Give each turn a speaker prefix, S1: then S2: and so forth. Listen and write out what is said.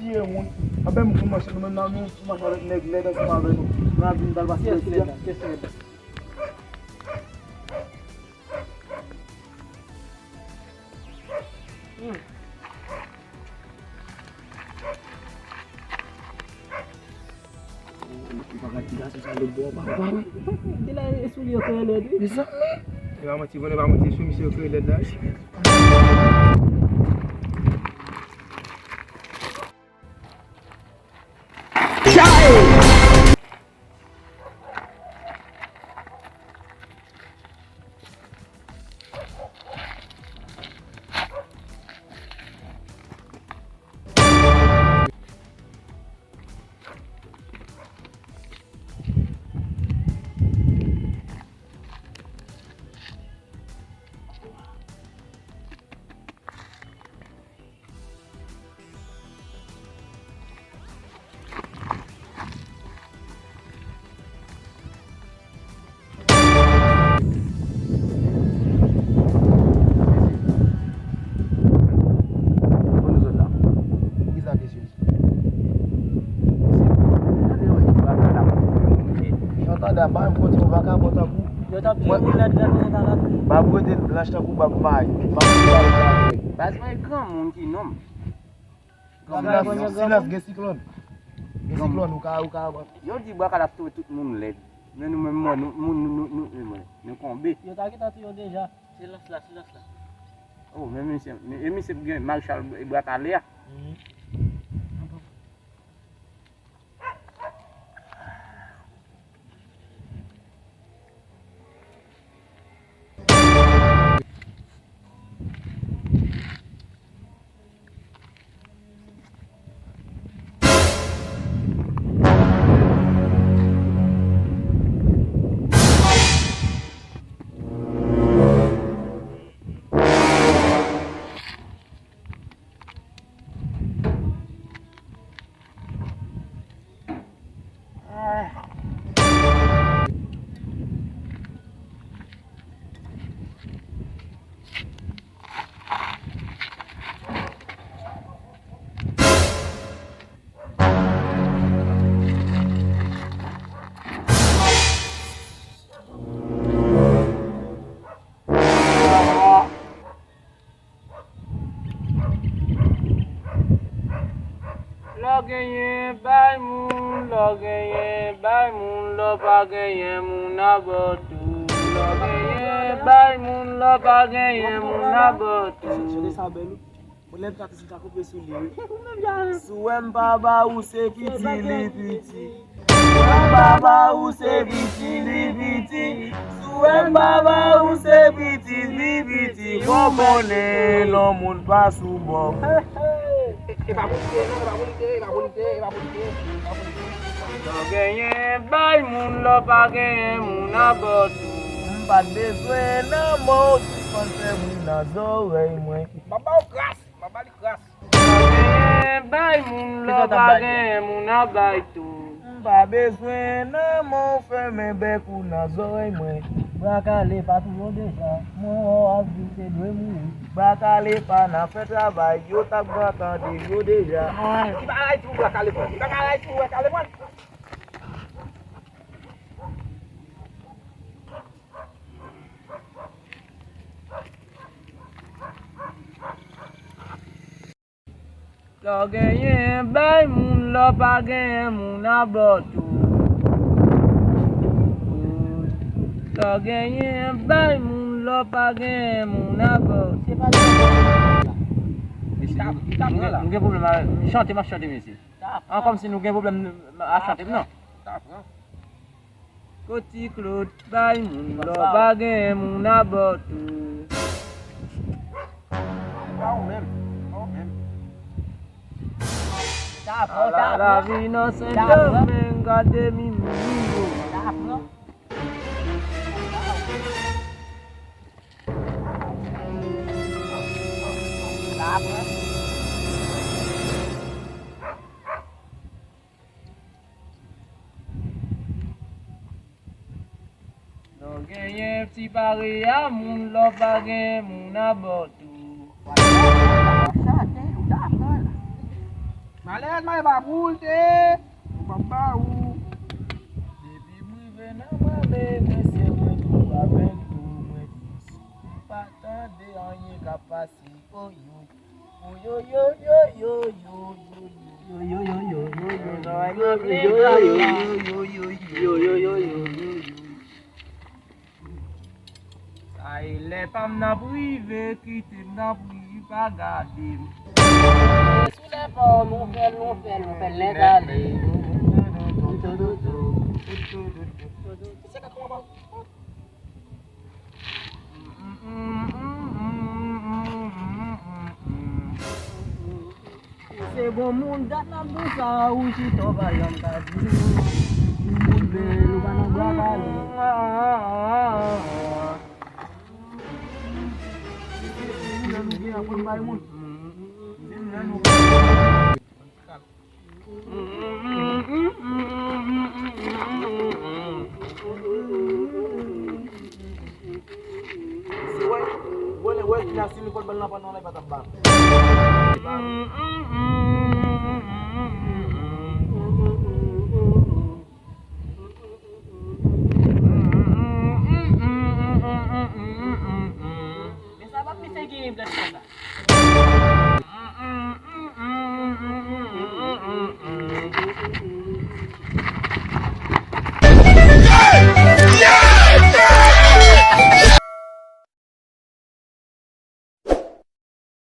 S1: tirer mon. Après nous commencer nous maintenant nous marcher avec nèg les dans avec nous. Nous a vinn dans passer.
S2: Qu'est-ce que Dila soulier que le dit.
S1: Mais ça il va mentir, va mentir sur monsieur que les là. Ada ba mpote uvaka bota ku.
S2: Yo ta pio net net ta la.
S1: Ba bote blanche ta ku ba mai. Ba
S2: Bas mai grand moun ki nom.
S1: Silas ge cyclone. Ge cyclone ou ka.
S2: Yo di ba kala tout moun led. Mais nous même nous combi. Yo ta ki ta yo déjà. Silas là. Oh même c'est bien Marshall Bratalia. Logenye bay moun, lo pagenye moun abotu. Logenye bay moun, lo pagenye moun abotu.
S1: Je les sabelu. Pour les parties ta couper sous lui. Souem baba ou c'est petit li petit. Souem baba ou c'est petit li petit. Souem baba ou c'est petit li petit. Comprenez l'homme pas sous bon.
S2: Logenye bay moun, lo pagenye moun abotu.
S1: Pas besoin nan mot contre moun nan oreille moi. Baba li grâce.
S2: Logenye bay moun, lo pagenye moun abaitu.
S1: Pas besoin nan mot ferme bec ou nan oreille moi.
S2: Brakale pa tout déjà. Moi habité de mourir.
S1: Brakale pa nan fait travail, yo tak brakande yo déjà.
S2: Ki ba lay tout brakale pa. Ki ba lay tout brakale pa. Logenye bay moun, lo pagenye moun abotu. Logenye bay moun, lo pagenye moun abotu. C'est pas nous avons problème à chanter, monsieur. Comme si nous avons problème à chanter, non? Côté Claude, bay moun, lo pagenye moun abotu. La vie innocente de garder mi niveau. Non genye petit pari à moun, lo pa gen moun abotu.
S1: Malèz may baboul te. Baba ou. Depuis moi ven nan mame, monsieur moi tout avec tout moi dis. Pas tande anye ka pase. Oh yo. Oh yo yo yo yo yo yo. Yo yo yo yo yo yo yo yo yo. Ay le pam nan prive, kite nan prive pa gade. Sou le pam nou fel le dale. Se bon moun dat nan bousa ou si to bayan tadi. Moun bel ou banan brakale. Boleh, gue nasi ni kau beli apa nolai patah bang.